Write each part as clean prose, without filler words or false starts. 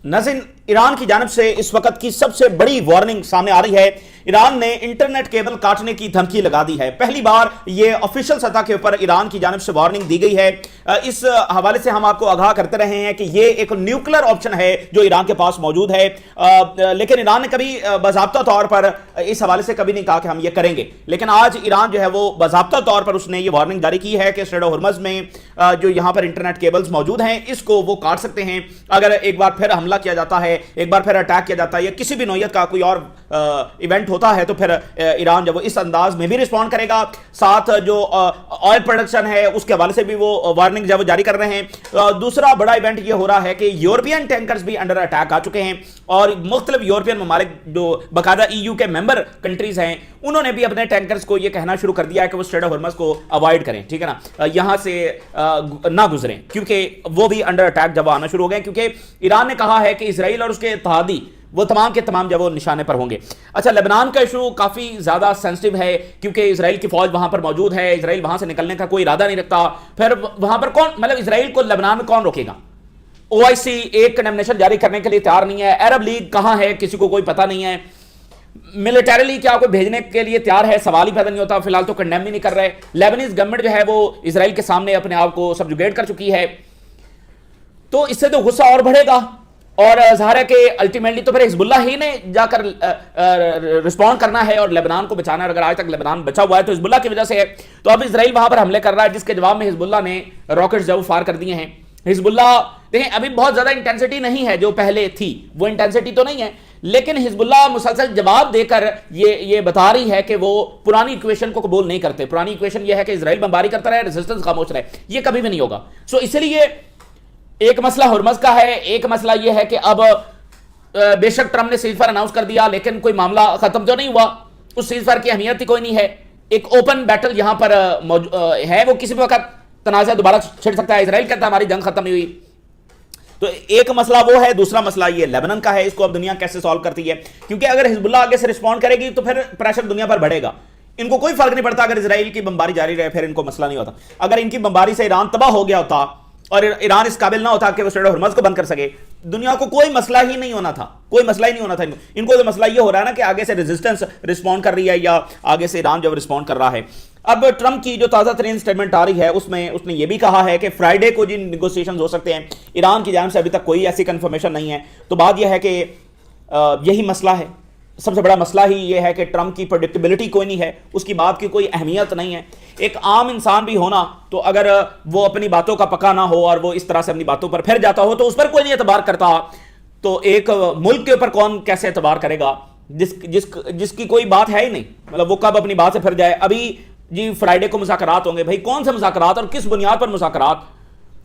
नाज़रीन, ईरान की जानिब से इस वक्त की सबसे बड़ी वार्निंग सामने आ रही है। ईरान ने इंटरनेट केबल काटने की धमकी लगा दी है। पहली बार यह ऑफिशियल सतह के ऊपर ईरान की जानिब से वार्निंग दी गई है। इस हवाले से हम आपको आगाह करते रहे हैं कि यह एक न्यूक्लियर ऑप्शन है जो ईरान के पास मौजूद है, लेकिन ईरान ने कभी बाज़ाब्ता तौर पर इस हवाले से कभी नहीं कहा कि हम ये करेंगे। लेकिन आज ईरान जो है वो बाज़ाब्ता तौर पर उसने ये वार्निंग जारी की है कि स्ट्रेट ऑफ हॉर्मुज़ में जो यहां पर इंटरनेट केबल्स मौजूद हैं इसको वो काट सकते हैं अगर एक बार फिर हमला किया जाता है, एक बार फिर अटैक किया जाता है या किसी भी नौयत का कोई और इवेंट होता है तो फिर ईरान जब वो इस अंदाज में भी रिस्पॉन्ड करेगा। साथ जो ऑयल प्रोडक्शन है उसके हवाले से भी वो वार्निंग जब जारी कर रहे हैं। दूसरा बड़ा इवेंट ये हो रहा है कि यूरोपियन टैंकर्स भी अंडर अटैक आ चुके हैं और मुख्तलिफ यूरोपियन ममालिक जो बाकायदा EU के मेंबर कंट्रीज हैं उन्होंने भी अपने टैंकर्स को ये कहना शुरू कर दिया है कि वो स्ट्रेट ऑफ हॉर्मुज़ को अवॉइड करें, ठीक है ना, यहां से ना गुजरें, क्योंकि वो भी अंडर अटैक जब आना शुरू हो गए, क्योंकि ईरान ने कहा है कि इजराइल और उसके इत्तेहादी वो तमाम के तमाम जब वो निशाने पर होंगे। अच्छा, लेबनान का इशू काफी ज्यादा सेंसिटिव है क्योंकि इजराइल की फौज वहां पर मौजूद है, इजराइल वहां से निकलने का कोई इरादा नहीं रखता। फिर वहां पर कौन, मतलब इजराइल को लेबनान में कौन रोकेगा? OIC एक कंडेमनेशन जारी करने के लिए तैयार नहीं है। अरब लीग कहां है किसी को कोई पता नहीं है। मिलिटरीली क्या कोई भेजने के लिए तैयार है, सवाल ही पैदा नहीं होता। फिलहाल तो कंडेम ही नहीं कर रहे। लेबनीज गवर्नमेंट जो है वो इजराइल के सामने अपने आप को सब्जुगेट कर चुकी है, तो इससे तो गुस्सा और बढ़ेगा और ज़ाहिर है कि अल्टीमेटली तो फिर हिजबुल्लाह ही ने जाकर रिस्पॉन्ड करना है और लेबनान को बचाना है। अगर आज तक लेबनान बचा हुआ है तो हिजबुल्लाह की वजह से है। तो अब इजराइल वहां पर हमले कर रहा है जिसके जवाब में हिजबुल्लाह ने रॉकेट्स जब फायर कर दिए हैं। हिजबुल्लाह देखें अभी बहुत ज्यादा इंटेंसिटी नहीं है जो पहले थी, वो इंटेंसिटी तो नहीं है, लेकिन हिजबुल्लाह मुसलसल जवाब देकर ये बता रही है कि वो पुरानी इक्वेशन को कबूल नहीं करते। पुरानी इक्वेशन ये है कि इजराइल बमबारी करता रहे, रेजिस्टेंस खामोश रहे, ये कभी भी नहीं होगा। सो इसलिए एक मसला हॉर्मुज़ का है, एक मसला यह है कि अब बेशक ट्रंप ने सीज़फायर अनाउंस कर दिया लेकिन कोई मामला खत्म तो नहीं हुआ, उस सीज़फायर की अहमियत ही कोई नहीं है। एक ओपन बैटल यहां पर है, वो किसी भी वक्त तनाज़ा दोबारा छिड़ सकता है। इजराइल कहता है हमारी जंग खत्म नहीं हुई, तो एक मसला वो है। दूसरा मसला ये लेबनान का है, इसको अब दुनिया कैसे सॉल्व करती है, क्योंकि अगर हिजबुल्लाह आगे से रिस्पॉन्ड करेगी तो फिर प्रेशर दुनिया पर बढ़ेगा। इनको कोई फर्क नहीं पड़ता अगर इजराइल की बमबारी जारी रहे, फिर इनको मसला नहीं होता। अगर इनकी बमबारी से ईरान तबाह हो गया होता और ईरान इस काबिल ना होता कि वो स्ट्रेट ऑफ हॉर्मुज़ को बंद कर सके, दुनिया को कोई मसला ही नहीं होना था, कोई मसला ही नहीं होना था। इनको तो मसला ये हो रहा है ना कि आगे से रेजिस्टेंस रिस्पॉन्ड कर रही है या आगे से ईरान जब रिस्पॉन्ड कर रहा है। अब ट्रंप की जो ताज़ा तरीन स्टेटमेंट आ रही है उसमें उसने ये भी कहा है कि फ्राइडे को जिन निगोशिएशंस हो सकते हैं, ईरान की जानिब से अभी तक कोई ऐसी कंफर्मेशन नहीं है। तो बात यह है कि यही मसला है, सबसे बड़ा मसला ही यह है कि ट्रंप की प्रेडिक्टेबिलिटी कोई नहीं है, उसकी बात की कोई अहमियत नहीं है। एक आम इंसान भी होना तो अगर वो अपनी बातों का पक्का ना हो और वो इस तरह से अपनी बातों पर फिर जाता हो तो उस पर कोई नहीं एतबार करता, तो एक मुल्क के ऊपर कौन कैसे एतबार करेगा जिसकी कोई बात है ही नहीं, मतलब वो कब अपनी बात से फिर जाए। अभी जी फ्राइडे को मुज़ाकरात होंगे, भाई कौन से मुज़ाकरात और किस बुनियाद पर मुज़ाकरात?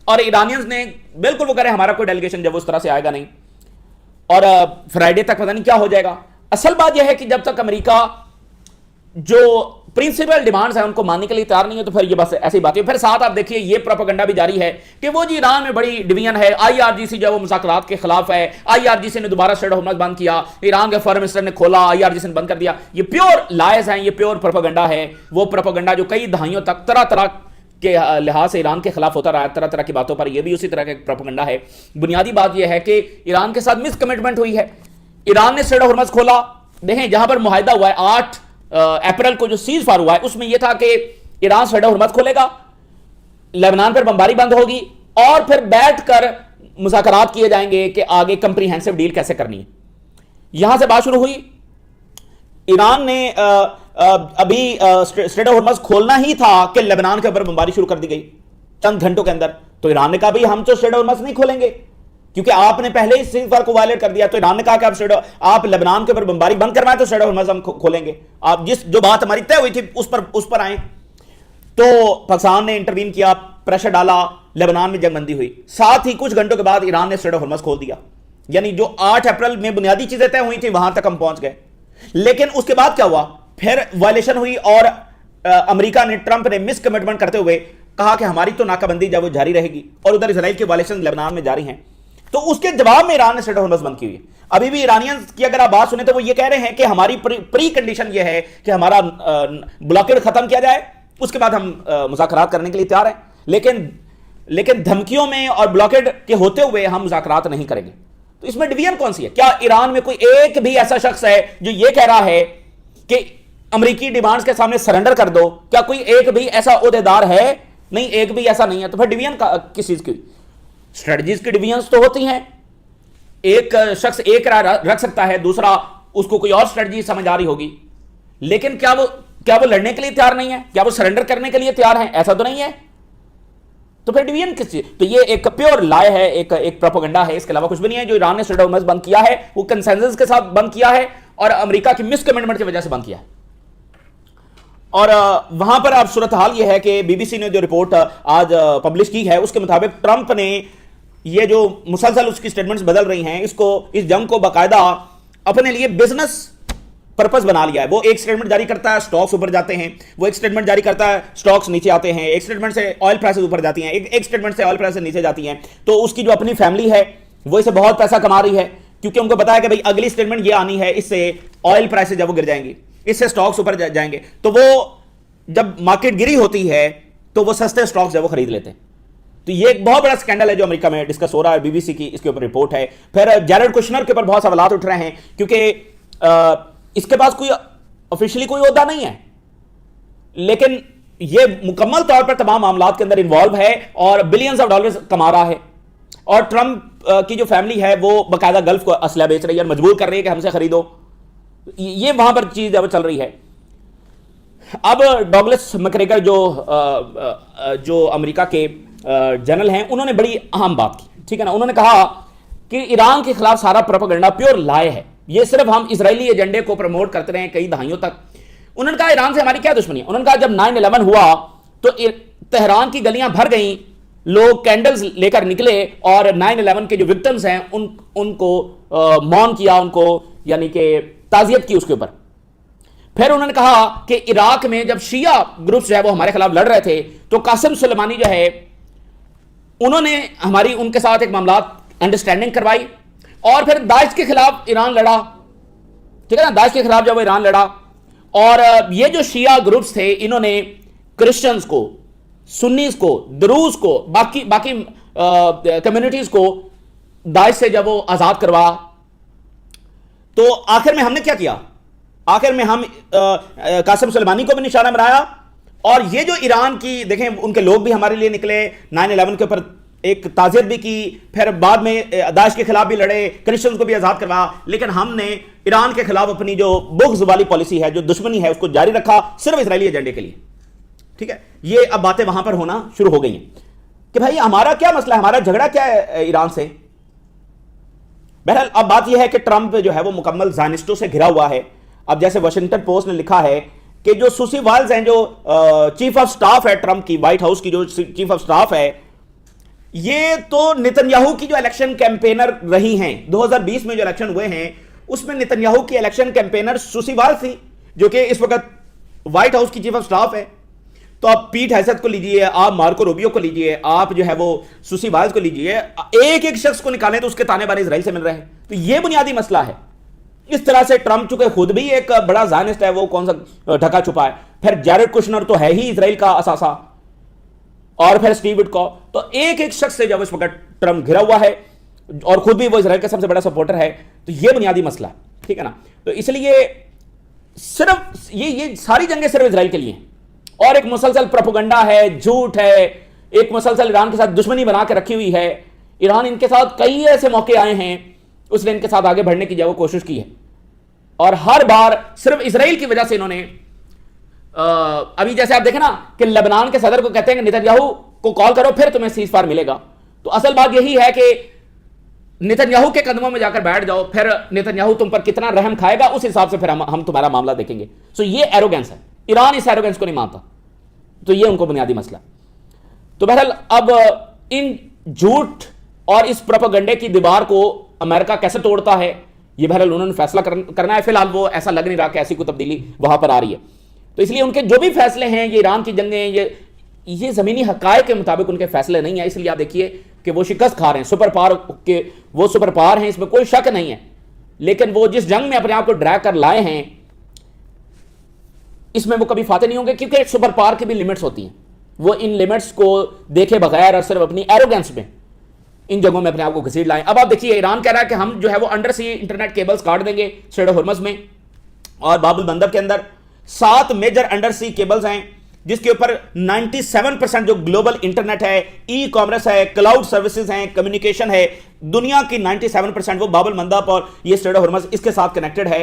और ईरानियंस ने बिल्कुल वो करें हमारा कोई डेलीगेशन जब उस तरह से आएगा नहीं, और फ्राइडे तक पता नहीं क्या हो जाएगा। असल बात यह है कि जब तक अमेरिका जो प्रिंसिपल डिमांड्स हैं उनको मानने के लिए तैयार नहीं है तो फिर ये बस ऐसी बात है। फिर साथ आप देखिए ये प्रोपेगेंडा भी जारी है कि वो जी ईरान में बड़ी डिवीजन है, IRGC जो वो मुज़ाकरात के खिलाफ है, IRGC ने दोबारा स्ट्रेट ऑफ हॉर्मुज़ बंद किया, ईरान के फॉरेन मिनिस्टर ने खोला, IRGC ने बंद कर दिया। ये प्योर लायस हैं, ये प्योर प्रोपेगेंडा है, वो प्रोपेगेंडा जो कई दहाइयों तक तरह तरह के लिहाज से ईरान के खिलाफ होता रहा है, तरह तरह की बातों पर। यह भी उसी तरह का प्रोपेगेंडा है। बुनियादी बात यह है कि ईरान के साथ मिसकमिटमेंट हुई है। ईरान ने स्ट्रेट ऑफ हॉर्मुज़ खोला, देखें जहां पर मुआहिदा हुआ है 8 अप्रैल को जो सीज फायर हुआ है उसमें यह था कि ईरान स्ट्रेट ऑफ हॉर्मुज़ खोलेगा, लेबनान पर बमबारी बंद होगी और फिर बैठकर मुज़ाकरात किए जाएंगे कि आगे कंप्रीहेंसिव डील कैसे करनी है। यहां से बात शुरू हुई। ईरान ने अभी स्ट्रेट ऑफ हॉर्मुज़ खोलना ही था कि लेबनान के ऊपर बमबारी शुरू कर दी गई चंद घंटों के अंदर। तो ईरान ने कहा भाई हम तो स्ट्रेट ऑफ हॉर्मुज़ नहीं खोलेंगे क्योंकि आपने पहले ही सीज़फायर को वायलेट कर दिया। तो ईरान ने कहा कि आप लेबनान के ऊपर बमबारी बंद करवाएं तो स्ट्रेट ऑफ हॉर्मुज़ हम खोलेंगे, आप जो बात हमारी तय हुई थी उस पर आए। तो पाकिस्तान ने इंटरवीन किया, प्रेशर डाला, लेबनान में जंगबंदी हुई। साथ ही कुछ घंटों के बाद ईरान ने स्ट्रेट ऑफ हॉर्मुज़ खोल दिया। यानी जो 8 अप्रैल में बुनियादी चीजें तय हुई थी वहां तक हम पहुंच गए। लेकिन उसके बाद क्या हुआ, फिर वायलेशन हुई और अमेरिका ने, ट्रंप ने मिस कमिटमेंट करते हुए कहा कि हमारी तो नाकाबंदी जब वो जारी रहेगी और उधर इजराइल के वायलेशन लेबनान में जारी हैं। तो उसके जवाब में ईरान ने स्ट्रेट ऑफ हॉर्मुज़ बंद की हुई है। अभी भी ईरानियंस की अगर आप बात सुने तो वो ये कह रहे हैं कि हमारी प्री कंडीशन ये है कि हमारा ब्लॉकेड खत्म किया जाए, उसके बाद हम मुज़ाकरात करने के लिए तैयार हैं। लेकिन धमकियों में और ब्लॉकेड के होते हुए हम मुज़ाकरात नहीं करेंगे। तो इसमें डिवीजन कौन सी है? क्या ईरान में कोई एक भी ऐसा शख्स है जो यह कह रहा है कि अमेरिकी डिमांड्स के सामने सरेंडर कर दो? क्या कोई एक भी ऐसा ओहदेदार है? नहीं, एक भी ऐसा नहीं है। तो फिर डिवीजन किस चीज की? स्ट्रेटजीज की डिवीजन तो होती हैं। एक शख्स एक राय रख सकता है, दूसरा उसको कोई और स्ट्रेटजी समझ आ रही होगी, लेकिन क्या वो लड़ने के लिए तैयार नहीं है? क्या वो सरेंडर करने के लिए तैयार है? ऐसा तो नहीं है। तो फिर डिवीजन किस चीज? तो ये एक प्योर लाय है, एक प्रोपेगेंडा है, इसके अलावा कुछ भी नहीं है। जो ईरान ने स्टेट ऑफ हॉर्मज़ बंद किया है वो कंसेंसस के साथ बंद किया है और अमेरिका की मिसकमिटमेंट की वजह से बंद किया है। और वहां पर अब सूरत हाल यह है कि बीबीसी ने जो रिपोर्ट आज पब्लिश की है उसके मुताबिक ट्रंप ने ये जो मुसलसल उसकी स्टेटमेंट्स बदल रही हैं, इस जंग को बाकायदा अपने लिए बिजनेस पर्पस बना लिया है। वो एक स्टेटमेंट जारी करता है, स्टॉक्स ऊपर जाते हैं। वो एक स्टेटमेंट जारी करता है, स्टॉक्स नीचे आते हैं। एक स्टेटमेंट से ऑयल प्राइसेस ऊपर जाती हैं, एक स्टेटमेंट से ऑयल प्राइसेस नीचे जाती हैं। तो उसकी जो अपनी फैमिली है वो इसे बहुत पैसा कमा रही है, क्योंकि उनको पता है कि भाई अगली स्टेटमेंट ये आनी है, इससे ऑयल प्राइसेस जब वो गिर जाएंगी, इससे स्टॉक्स ऊपर जाएंगे। तो वो जब मार्केट गिरी होती है तो वो सस्ते स्टॉक्स जब वो खरीद लेते हैं। तो ये एक बहुत बड़ा स्कैंडल है जो अमेरिका में डिस्कस हो रहा है। बीबीसी की इसके ऊपर रिपोर्ट है। फिर जैरेड कुशनर के ऊपर बहुत सवाल उठ रहे हैं, क्योंकि इसके पास कोई ऑफिशियली कोई ओहदा नहीं है, लेकिन ये मुकम्मल तौर पर तमाम मामलात के अंदर इन्वॉल्व है और बिलियंस ऑफ डॉलर्स कमा रहा है। और ट्रंप की जो फैमिली है वो बाकायदा गल्फ को असला बेच रही है और मजबूर कर रही है कि हमसे खरीदो। ये वहां पर चीज अब चल रही है। अब डॉगलस मैकग्रेगर जो अमेरिका के जनरल हैं, उन्होंने बड़ी अहम बात की, ठीक है ना। उन्होंने कहा कि ईरान के खिलाफ सारा प्रोपेगेंडा प्योर लाए है, ये सिर्फ हम इजरायली एजेंडे को प्रमोट करते रहे कई दहाइयों तक। उन्होंने कहा ईरान से हमारी क्या दुश्मनी है? उन्होंने कहा जब 9/11 हुआ तो तेहरान की गलियां भर गईं, लोग कैंडल्स लेकर निकले और 9/11 के जो विक्टिम्स हैं उनको मौन किया, उनको यानी कि ताजियत की उसके ऊपर। फिर उन्होंने कहा कि इराक में जब शिया ग्रुप्स जो है वो हमारे खिलाफ लड़ रहे थे तो कासिम सुलेमानी जो है उन्होंने उनके साथ एक मामला अंडरस्टैंडिंग करवाई और फिर दाइश के खिलाफ ईरान लड़ा, ठीक है ना। दाइश के खिलाफ जब ईरान लड़ा और ये जो शिया ग्रुप्स थे इन्होंने क्रिश्चियंस को, सुन्नीस को, दरूज को, बाकी कम्युनिटीज को दाइश से जब वो आजाद करवा, तो आखिर में हमने क्या किया? आखिर में हम कासिम सुलेमानी को भी निशाना बनाया। और ये जो ईरान की देखें, उनके लोग भी हमारे लिए निकले, 9/11 के ऊपर एक ताज़ियत भी की, फिर बाद में दाइश के खिलाफ भी लड़े, क्रिश्चियंस को भी आजाद करवा, लेकिन हमने ईरान के खिलाफ अपनी जो बुग़्ज़ वाली पॉलिसी है, जो दुश्मनी है, उसको जारी रखा सिर्फ इजरायली एजेंडे के लिए, ठीक है। ये अब बातें वहां पर होना शुरू हो गई हैं कि भाई हमारा क्या मसला है, हमारा झगड़ा क्या है ईरान से। बहरहाल अब बात यह है कि ट्रंप जो है वो मुकम्मल ज़ायनिस्टों से घिरा हुआ है। अब जैसे वाशिंगटन पोस्ट ने लिखा है कि जो सुसी वाल्स हैं, जो चीफ ऑफ स्टाफ है ट्रंप की, व्हाइट हाउस की जो चीफ ऑफ स्टाफ है, ये तो नेतन्याहू की जो इलेक्शन कैंपेनर रही हैं, 2020 में जो इलेक्शन हुए हैं उसमें नेतन्याहू की इलेक्शन कैंपेनर सुसी वाल्स थी, जो कि इस वक्त व्हाइट हाउस की चीफ ऑफ स्टाफ है। तो आप पीट हेसेथ को लीजिए, आप मार्को रूबियो को लीजिए, आप जो है वो सुसी वाल्स को लीजिए, एक एक शख्स को निकालें तो उसके ताने बाने इजराइल से मिल रहे हैं। तो ये बुनियादी मसला है। इस तरह से ट्रंप चूंकि खुद भी एक बड़ा ज़ायनिस्ट है, वो कौन सा ढका छुपा है, फिर जैरेड कुशनर तो है ही इजराइल का असासा, और फिर स्टीव विटकॉफ, तो एक एक शख्स से जब इस वक्त ट्रंप घिरा हुआ है और खुद भी वो इजराइल का सबसे बड़ा सपोर्टर है, तो ये बुनियादी मसला है, ठीक है ना। तो इसलिए सिर्फ ये सारी जंगें सिर्फ इजराइल के लिए हैं और एक मुसलसल प्रोपेगेंडा है, झूठ है, एक मुसलसल ईरान के साथ दुश्मनी बना के रखी हुई है। ईरान इनके साथ कई ऐसे मौके आए हैं, उसने इनके साथ आगे बढ़ने की जो कोशिश की है और हर बार सिर्फ इजराइल की वजह से इन्होंने अभी जैसे आप देखें ना कि लेबनान के सदर को कहते हैं कि नेतन्याहू को कॉल करो फिर तुम्हें सीज फायर मिलेगा। तो असल बात यही है कि नेतन्याहू के कदमों में जाकर बैठ जाओ, फिर नेतन्याहू तुम पर कितना रहम खाएगा उस हिसाब से फिर हम तुम्हारा मामला देखेंगे। सो ये एरोगेंस है, ईरान इस एरोगेंस को नहीं मानता, तो ये उनको बुनियादी मसला। तो बहरहाल अब इन झूठ और इस प्रोपेगेंडे की दीवार को अमेरिका कैसे तोड़ता है, ये बहरहाल उन्होंने फैसला करना है। फिलहाल वो ऐसा लग नहीं रहा कि ऐसी कोई तब्दीली वहां पर आ रही है। तो इसलिए उनके जो भी फैसले हैं, ये ईरान की जंगें, ये जमीनी हकायक के मुताबिक उनके फैसले नहीं है। इसलिए आप देखिए कि वो शिकस्त खा रहे हैं, सुपर पावर के वो सुपर पावर हैं, इसमें कोई शक नहीं है। लेकिन वो जिस जंग में अपने आप को ड्रैग कर लाए हैं, इसमें वो कभी फाते नहीं होंगे, क्योंकि सुपर पावर की भी लिमिट्स होती हैं। वो इन लिमिट्स को देखे बगैर और सिर्फ अपनी एरोगेंस में इन जगहों में अपने आप को घसीट लाएं। अब आप देखिए ईरान कह रहा है कि हम जो है वो अंडर सी इंटरनेट केबल्स काट देंगे स्ट्रेट ऑफ हॉर्मज में, और बाबुल बंदर के अंदर 7 मेजर अंडर सी केबल्स हैं जिसके ऊपर 97% जो ग्लोबल इंटरनेट है, ई कॉमर्स है, क्लाउड सर्विसेज हैं, कम्युनिकेशन है, दुनिया की 97% वो बाबुल मंदब और ये स्ट्रेट ऑफ हॉर्मज इसके साथ कनेक्टेड है,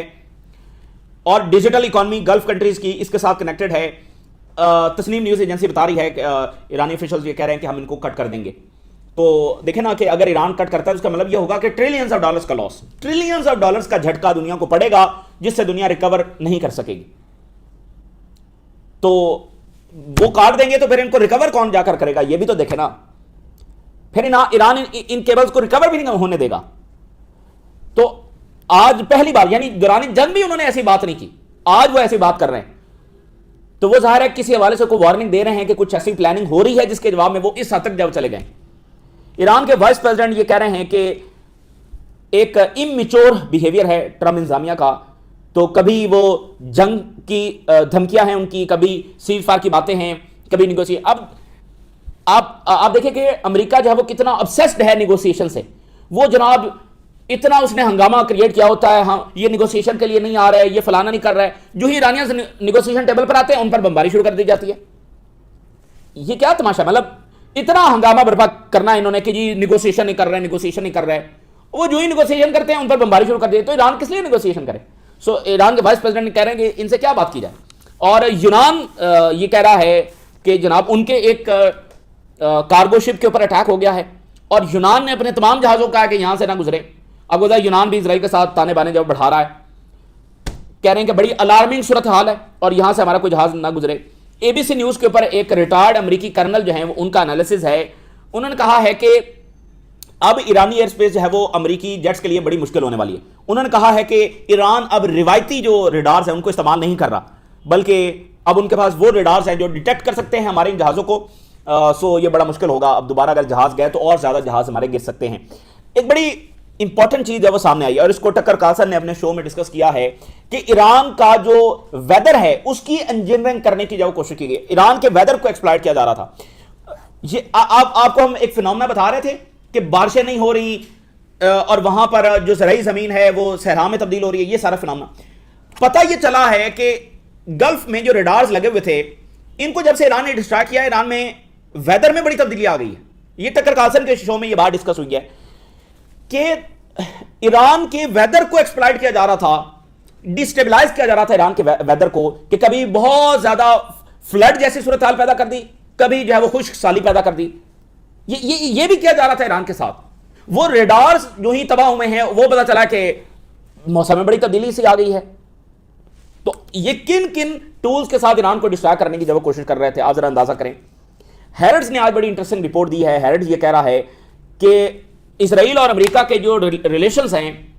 और डिजिटल इकोनॉमी गल्फ कंट्रीज की इसके साथ कनेक्टेड है। तस्नीम न्यूज एजेंसी बता रही है कि ईरानी ऑफिशियल्स ये कह रहे हैं कि हम इनको कट कर देंगे। तो देखें ना कि अगर ईरान कट करता है उसका मतलब ये होगा कि ट्रिलियंस ऑफ डॉलर्स का लॉस, ट्रिलियंस ऑफ डॉलर्स का झटका दुनिया को पड़ेगा जिससे दुनिया रिकवर नहीं कर सकेगी। तो वो काट देंगे तो फिर इनको रिकवर कौन जाकर करेगा, ये भी तो देखे ना। फिर ना ईरान इन केबल्स को रिकवर भी नहीं होने देगा। तो आज पहली बार, यानी दौरान जंग भी उन्होंने ऐसी बात नहीं की, आज वो ऐसी बात कर रहे हैं। तो वो जाहिर है किसी हवाले से कोई वार्निंग दे रहे हैं कि कुछ ऐसी प्लानिंग हो रही है जिसके जवाब में वो इस हद तक जब चले गए। ईरान के वाइस प्रेसिडेंट ये कह रहे हैं कि एक इमेच्योर बिहेवियर है ट्रंप इंतजामिया का। तो कभी वो जंग की धमकियां हैं उनकी, कभी सीज फायर की बातें हैं, कभी निगोशिएशन। अब आप देखिए कि अमेरिका जो है वो कितना ऑब्सेस्ड है निगोशिएशन से। वो जनाब इतना उसने हंगामा क्रिएट किया होता है, हाँ ये निगोशिएशन के लिए नहीं आ रहा है, ये फलाना नहीं कर रहा है। जो ही ईरानियंस निगोशिएशन टेबल पर आते हैं उन पर बमबारी शुरू कर दी जाती है। ये क्या तमाशा, मतलब इतना हंगामा बर्पा करना इन्होंने कि जी निगोशिएशन नहीं कर रहे, निगोशिएशन नहीं कर रहे। वो जो ही निगोशिएशन करते हैं उन पर बमबारी शुरू कर दी। तो ईरान किस लिए निगोशिएशन करे? सो ईरान के वाइस प्रेसिडेंट कह रहे हैं कि इनसे क्या बात की जाए। और यूनान ये कह रहा है कि जनाब उनके एक कार्गो शिप के ऊपर अटैक हो गया है और यूनान ने अपने तमाम जहाजों का कि यहां से ना गुजरे। अब उधर यूनान भी इजराइल के साथ ताने बाने जब बढ़ा रहा है, कह रहे हैं कि बड़ी अलार्मिंग सूरत हाल है और यहां से हमारा कोई जहाज ना गुजरे। एबीसी न्यूज के ऊपर एक रिटायर्ड अमेरिकी कर्नल जो है उनका एनालिसिस है। उन्होंने कहा है कि अब ईरानी एयर स्पेस जो है वो अमेरिकी जेट्स के लिए बड़ी मुश्किल होने वाली है। उन्होंने कहा है कि ईरान अब रिवायती जो रेडार्स हैं उनको इस्तेमाल नहीं कर रहा, बल्कि अब उनके पास वो रेडार्स हैं जो डिटेक्ट कर सकते हैं हमारे इन जहाज़ों को। सो ये बड़ा मुश्किल होगा। अब दोबारा अगर जहाज गए तो और ज्यादा जहाज हमारे गिर सकते हैं। एक बड़ी इंपॉर्टेंट चीज है वो सामने आई और इसको टक्कर कार्सन ने अपने शो में डिस्कस किया है कि ईरान का जो वेदर है उसकी इंजीनियरिंग करने की जो कोशिश की गई। ईरान के वेदर को एक्सप्लॉइट किया जा रहा था। ये आपको हम एक फिनोमेना बता रहे थे कि बारिशें नहीं हो रही और वहां पर जो ज़राई जमीन है वो सहरा में तब्दील हो रही है। ये सारा फिनोमेना पता ये चला है कि गल्फ में जो रेडार्स लगे हुए थे इनको जब से ईरान ने डिस्ट्रैक्ट किया, ईरान में वेदर में बड़ी तब्दीली आ गई है। ये टक्कर कार्सन के शो में ये बात डिस्कस हुई है कि ईरान के वेदर को एक्सप्लॉइट किया जा रहा था, डिस्टेबलाइज किया जा रहा था ईरान के वेदर को, कि कभी बहुत ज्यादा फ्लड जैसी सूरत हाल पैदा कर दी, कभी जो है वो खुश्क साली पैदा कर दी। ये भी किया जा रहा था ईरान के साथ। वो रेडार्स जो ही तबाह हुए हैं वो पता चला कि मौसम में बड़ी तब्दीली सी आ गई है। तो ये किन किन टूल्स के साथ ईरान को डिस्ट्रैक्ट करने की जब कोशिश कर रहे थे, आप जरा अंदाजा करें। हैरड्स ने आज बड़ी इंटरेस्टिंग रिपोर्ट दी है। हैरड्स ये कह रहा है कि इसराइल और अमेरिका के जो रिलेशंस हैं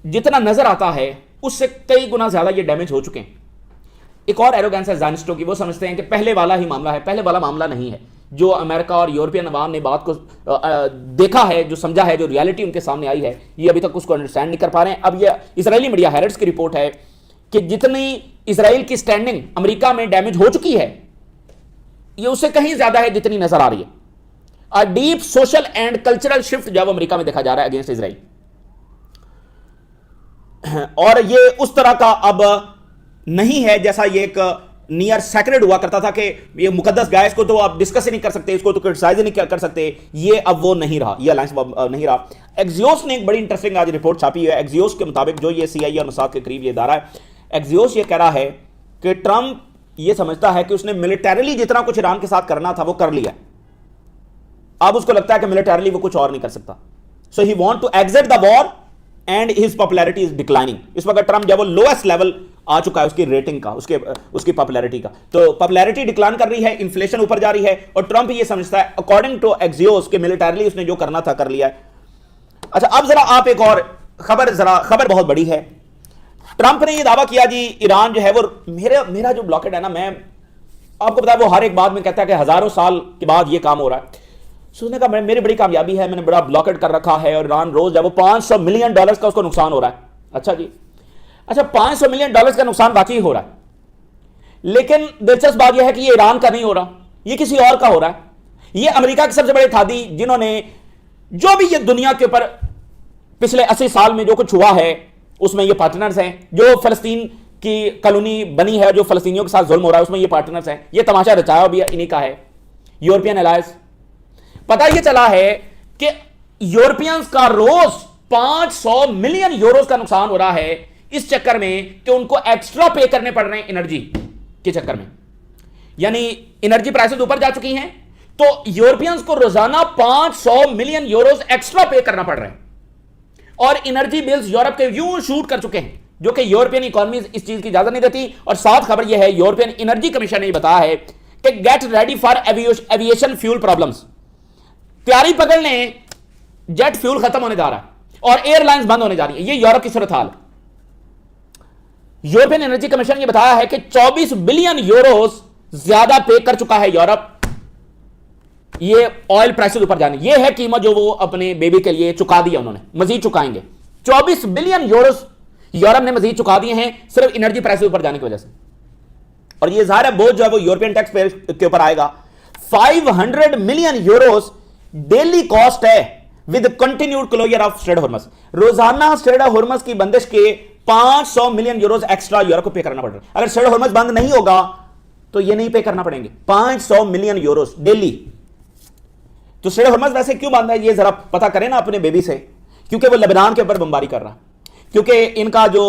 जितना नजर आता है उससे कई गुना ज्यादा ये डैमेज हो चुके हैं। एक और एरोगेंस है ज़ायनिस्टों की, वो समझते हैं कि पहले वाला ही मामला है। पहले वाला मामला नहीं है। जो अमेरिका और यूरोपियन अवाम ने बात को देखा है, जो समझा है, जो रियलिटी उनके सामने आई है, ये अभी तक उसको अंडरस्टैंड नहीं कर पा रहे हैं। अब ये इसराइली मीडिया हैरड्स की रिपोर्ट है कि जितनी इसराइल की स्टैंडिंग अमेरिका में डैमेज हो चुकी है ये उससे कहीं ज्यादा है जितनी नजर आ रही है। Deep social and cultural shift जब अमेरिका में देखा जा रहा है अगेंस्ट इसराइल, और ये उस तरह का अब नहीं है जैसा ये एक नियर सैक्रेड हुआ करता था कि ये मुकद्दस गाय, इसको तो आप डिस्कस ही नहीं कर सकते, इसको तो क्रिटिसाइज नहीं कर सकते। ये अब वो नहीं रहा, ये अलायंस नहीं रहा। एक्सियोस ने एक बड़ी इंटरेस्टिंग आज रिपोर्ट छापी है। एक्सियोस के मुताबिक, जो ये सीआईए और मोसाद के करीब ये इदारा है, एक्सियोस ये कह रहा है कि ट्रंप ये समझता है कि उसने मिलिटरीली जितना कुछ ईरान के साथ करना था वो कर लिया। अब उसको लगता है कि मिलिटरीली वो कुछ और नहीं कर सकता। So he want to exit the war and his popularity is declining. इस वक्त ट्रंप जब वो लोएस्ट लेवल आ चुका है उसकी रेटिंग का, उसकी पॉपुलैरिटी का, तो पॉपुलैरिटी डिक्लाइन कर रही है, इन्फ्लेशन ऊपर जा रही है और ट्रंप ये समझता है अकॉर्डिंग टू एक्सियोस के मिलिटरीली उसने जो करना था कर लिया है। अच्छा, अब जरा आप एक और खबर बहुत बड़ी है। ट्रंप ने ये दावा किया जी ईरान जो है वो मेरा जो ब्लॉकेड है ना, मैं आपको पता है वो हर एक बात में कहता है कि हजारों साल के बाद ये काम हो रहा है। उसने कहा मेरी बड़ी कामयाबी है, मैंने बड़ा ब्लॉकेड कर रखा है और ईरान रोज जब वो $500 मिलियन का उसको नुकसान हो रहा है। अच्छा जी, अच्छा $500 मिलियन का नुकसान वाकई हो रहा है, लेकिन दिलचस्प बात यह है कि ये ईरान का नहीं हो रहा, ये किसी और का हो रहा है। ये अमेरिका के सबसे बड़े थादी जिन्होंने जो भी ये दुनिया के ऊपर पिछले 80 साल में जो कुछ हुआ है उसमें ये पार्टनर्स हैं। जो फलस्तीन की कॉलोनी बनी है, जो फलस्तीनियों के साथ जुल्म हो रहा है, उसमें ये पार्टनर्स हैं। ये तमाशा रचाया भी इन्हीं का है, यूरोपियन अलायंस। पता ये चला है कि यूरोपियंस का रोज 500 मिलियन यूरोस का नुकसान हो रहा है इस चक्कर में कि उनको एक्स्ट्रा पे करने पड़ रहे हैं एनर्जी के चक्कर में। यानी एनर्जी प्राइसेस ऊपर जा चुकी हैं, तो यूरोपियंस को रोजाना 500 मिलियन यूरोस एक्स्ट्रा पे करना पड़ रहा है। और एनर्जी बिल्स यूरोप के यूं शूट कर चुके हैं, जो कि यूरोपियन इकोनॉमी इस चीज की इजाजत नहीं देती। और साथ खबर यह है, यूरोपियन एनर्जी कमीशन ने बताया है कि get ready for aviation fuel problems. तैयारी पकड़ लें, जेट फ्यूल खत्म होने जा रहा है और एयरलाइंस बंद होने जा रही है। ये यूरोप की सूरत हाल। यूरोपियन एनर्जी कमीशन ने बताया है कि 24 बिलियन यूरोस ज्यादा पे कर चुका है यूरोप, ये ऑयल प्राइसेस ऊपर जाने। ये है कीमत जो वो अपने बेबी के लिए चुका दिया, उन्होंने मजीद चुकाएंगे। 24 बिलियन यूरोस यूरोप ने मजीद चुका दिए हैं सिर्फ एनर्जी प्राइसेस ऊपर जाने की वजह से। और ये ज़ाहिर है बोझ जो है वो यूरोपियन टैक्स पेयर के ऊपर आएगा। 500 मिलियन यूरोस डेली कॉस्ट है with continued closure of strait of Hormuz. रोजाना स्ट्रेट ऑफ हॉर्मस की बंदिश के 500 मिलियन यूरोस एक्स्ट्रा यूरोप को पे करना पड़ रहा है। अगर स्ट्रेट ऑफ हॉर्मस बंद नहीं होगा तो ये नहीं पे करना पड़ेंगे, 500 मिलियन यूरोस डेली। तो स्ट्रेट ऑफ हॉर्मस वैसे क्यों बंद है, ये जरा पता करें ना अपने बेबी से। क्योंकि वो लेबनान के ऊपर बमबारी कर रहा है, क्योंकि इनका जो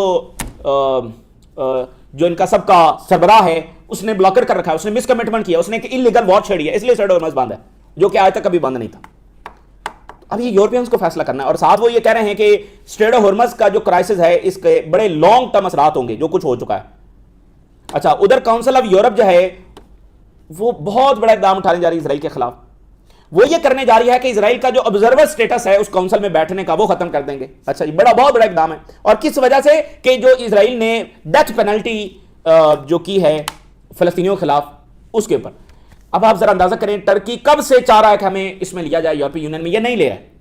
इनका सबका सरबराह है उसने ब्लॉकर कर रखा है, उसने मिसकमिटमेंट किया, उसने इलीगल वॉर छेड़ी है, इसलिए स्ट्रेट ऑफ हॉर्मस बंद है, जो कि आज तक कभी बंद नहीं था। अब ये यूरोपियंस को फैसला करना है। और साथ वो ये कह रहे हैं कि स्ट्रेट ऑफ हॉर्मस का जो क्राइसिस है इसके बड़े लॉन्ग टर्म असरात होंगे, जो कुछ हो चुका है। अच्छा, उधर काउंसिल ऑफ यूरोप जो है वो बहुत बड़ा इकदाम उठाने जा रही है इसराइल के खिलाफ। वो ये करने जा रही है कि इसराइल का जो ऑब्जर्वर स्टेटस है उस काउंसिल में बैठने का वो खत्म कर देंगे। अच्छा जी, बहुत बड़ा इकदाम है। और किस वजह से कि जो इसराइल ने डेथ पेनल्टी जो की है फलस्तीनियों के खिलाफ उसके ऊपर। अब आप जरा अंदाजा करें, टर्की कब से चाह रहा है कि हमें इसमें लिया जाए यूरोपीय यूनियन में, ये नहीं ले रहा है।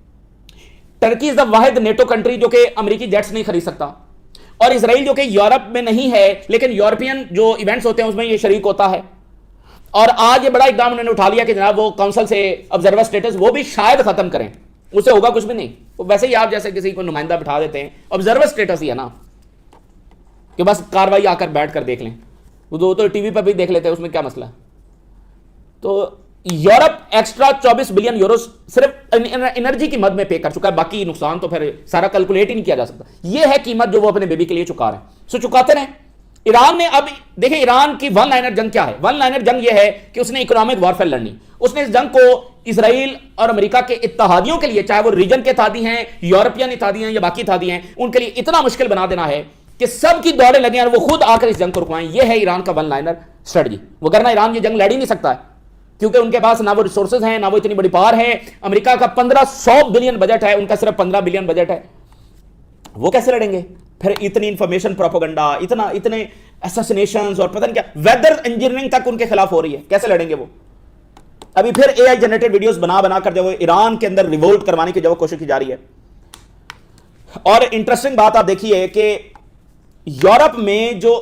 Turkey is the Wahid NATO country जो कि अमेरिकी जेट्स नहीं खरीद सकता, और इसराइल जो कि यूरोप में नहीं है लेकिन यूरोपियन जो इवेंट्स होते हैं उसमें ये शरीक होता है। और आज ये बड़ा इकदाम उन्होंने उठा लिया कि जनाब वो काउंसिल से ऑब्जर्वर स्टेटस वो भी शायद खत्म करें, उससे होगा कुछ भी नहीं। वो वैसे ही आप जैसे किसी को नुमाइंदा बिठा देते हैं, ऑब्जर्वर स्टेटस ही है ना, कि बस कार्रवाई आकर बैठ कर देख लें। वो तो टीवी पर भी देख लेते हैं, उसमें क्या मसला है। तो यूरोप एक्स्ट्रा 24 बिलियन यूरो सिर्फ एनर्जी की मद में पे कर चुका है, बाकी नुकसान तो फिर सारा कैलकुलेट ही नहीं किया जा सकता। यह है कीमत जो वो अपने बेबी के लिए चुका रहे हैं। सो चुकाते रहे। ईरान ने अब देखिए, ईरान की वन लाइनर जंग क्या है। वन लाइनर जंग यह है कि उसने इकोनॉमिक वॉरफेयर लड़नी। उसने इस जंग को इसराइल और अमेरिका के इत्तेहादियों के लिए, चाहे वो रीजन के इत्तेहादी हैं, यूरोपियन इत्तेहादी हैं या बाकी इत्तेहादी हैं, उनके लिए इतना मुश्किल बना देना है कि सबकी दौड़े लगे और वो खुद आकर इस जंग को रुकवाएं। यह है ईरान का वन लाइनर स्ट्रेटजी। वगरना ईरान ये जंग लड़ ही नहीं सकता है, क्योंकि उनके पास ना वो रिसोर्सेज हैं, ना वो इतनी बड़ी पावर है। अमेरिका का 1500 बिलियन बजट है, उनका सिर्फ 15 बिलियन बजट है। वो कैसे लड़ेंगे फिर? इतनी इंफॉर्मेशन प्रोपेगेंडा, इतने असैसिनेशंस और पता नहीं क्या वेदर इंजीनियरिंग तक उनके खिलाफ हो रही है। कैसे लड़ेंगे वो? अभी फिर एआई जनरेटेड वीडियोस बना कर जब ईरान के अंदर रिवोल्ट करवाने की जब कोशिश की जा रही है। और इंटरेस्टिंग बात आप देखिए कि यूरोप में जो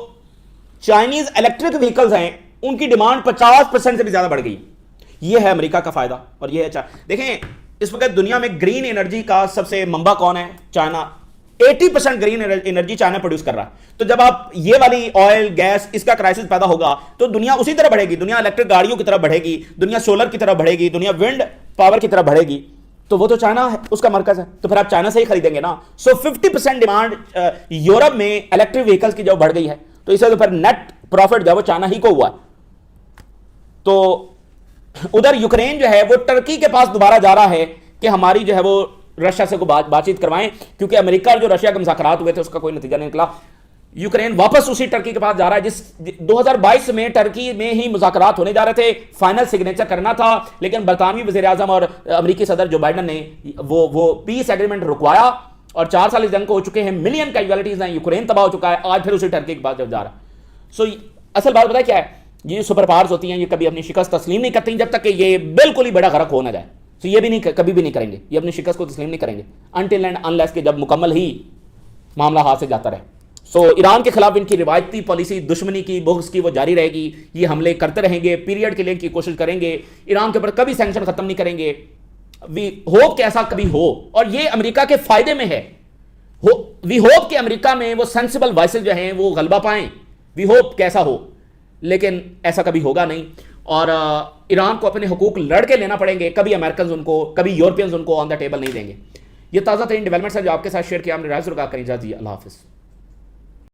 चाइनीज इलेक्ट्रिक व्हीकल्स हैं उनकी डिमांड 50% से भी ज्यादा बढ़ गई। यह है अमेरिका का फायदा। और यह है, देखें इस वक्त दुनिया में ग्रीन एनर्जी का सबसे मंबा कौन है? China. 80% green energy China produce कर रहा है। तो जब आप ये वाली ऑयल गैस इसका क्राइसिस पैदा होगा तो दुनिया उसी तरह बढ़ेगी। दुनिया इलेक्ट्रिक गाड़ियों की तरफ बढ़ेगी, दुनिया सोलर की तरफ बढ़ेगी, दुनिया विंड पावर की तरफ बढ़ेगी। तो वो तो चाइना है, उसका मरकज है, तो फिर आप चाइना से ही खरीदेंगे ना। सो 50% डिमांड यूरोप में इलेक्ट्रिक व्हीकल्स की जब बढ़ गई है तो इससे तो फिर नेट प्रॉफिट जो वो चाइना ही को हुआ। तो उधर यूक्रेन जो है वो टर्की के पास दोबारा जा रहा है कि हमारी जो है वो रशिया से को बातचीत करवाएं, क्योंकि अमेरिका और जो रशिया के मुज़ाकरात हुए थे उसका कोई नतीजा नहीं निकला। यूक्रेन वापस उसी टर्की के पास जा रहा है जिस 2022 में टर्की में ही मुज़ाकरात होने जा रहे थे, फाइनल सिग्नेचर करना था, लेकिन बरतानवी वज़ीर आज़म और अमेरिकी सदर जो बाइडन ने वो पीस एग्रीमेंट रुकवाया और 4 साल इस जंग को हो चुके हैं। मिलियन कैजुअलिटीज हैं, यूक्रेन तबाह हो चुका है, आज फिर उसी टर्की के पास जब जा रहा है। सो असल बात पता क्या है, ये सुपर पावर्स होती हैं, ये कभी अपनी शिकस्त तस्लीम नहीं करती जब तक कि ये बिल्कुल ही बड़ा गरक हो ना जाए। तो ये भी नहीं, कभी भी नहीं करेंगे, ये अपनी शिकस्त को तस्लीम नहीं करेंगे अनटिल एंड अनलेस के जब मुकम्मल ही मामला हाथ से जाता रहे। सो ईरान के खिलाफ इनकी रिवायती पॉलिसी दुश्मनी की, बुग़्ज़ की, वो जारी रहेगी। ये हमले करते रहेंगे, पीरियड के लिए की कोशिश करेंगे, ईरान के ऊपर कभी सैंक्शन खत्म नहीं करेंगे। वी होप कि ऐसा कभी हो, और ये अमेरिका के फायदे में है। वी होप कि अमेरिका में वो सेंसिबल वॉइसेस जो हैं वो गलबा पाएं। वी होप कि ऐसा हो, लेकिन ऐसा कभी होगा नहीं। और ईरान को अपने हुकूक लड़ के लेना पड़ेंगे। कभी अमेरिकन उनको, कभी यूरोपियंस उनको ऑन द टेबल नहीं देंगे। ये ताज़ा तरीन डेवलपमेंट्स है जो आपके साथ शेयर किया हमने। राय जरूर करें। अल्लाह हाफिज़।